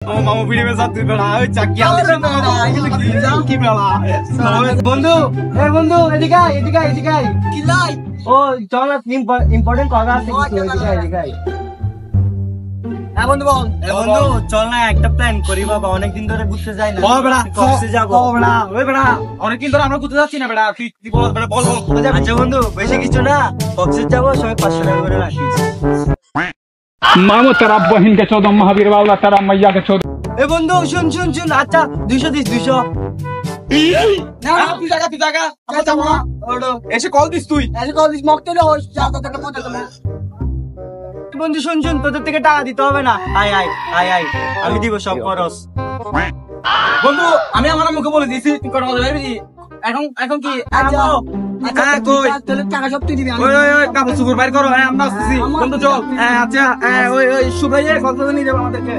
মামু ভিডিও में साथ বেড়া ওই চাকি আলে কি বেড়া বন্ধু বন্ধু এদিকে আয় এদিকে আয় এদিকে আয় কি লাই ও চল ইম্পর্টেন্ট কথা আছে কিছু এদিকে আয় এদিকে আয় বন্ধু বল বন্ধু চল না একটা প্ল্যান করি বাবা অনেকদিন ধরে ঘুরতে যাই না বেড়া কক্সে যাব বেড়া ওই বেড়া অনেকদিন ধরে আমরা ঘুরতে যাচ্ছি না বেড়া তুই বল বেড়া বল কোথায় যাবি আচ্ছা বন্ধু বেশি কিছু না কক্সে যাব সবাই 500 টাকা করে রাখিস मामो तेरा बहन के 14 महावीर वाला तेरा मैया के 14 এ বন্ধু শুন শুন শুন আচ্ছা 200 দিস 200 না তুই জায়গা আমরা যাব না ওড়ো এসে কল দিস তুই এসে কল দিস মকতেলে হইস যা টাকা পৌঁছে দেব বন্ধু শুন শুন তোদের থেকে টাকা দিতে হবে না আয় আয় আয় আয় আমি দিব সব খরচ বন্ধু আমি আমার মুখে বলে দিয়েছি তুই কথা বলবি এখন এখন কি আচ্ছা কই টাকা সব তুই দিবি ওই ওই কাপড় সুপুর বাইর করো আমরা আসছি বন্ধু চল আচ্ছা ওই ওই সুভাইয়ের কত নিয়ে যাবে আমাদেরকে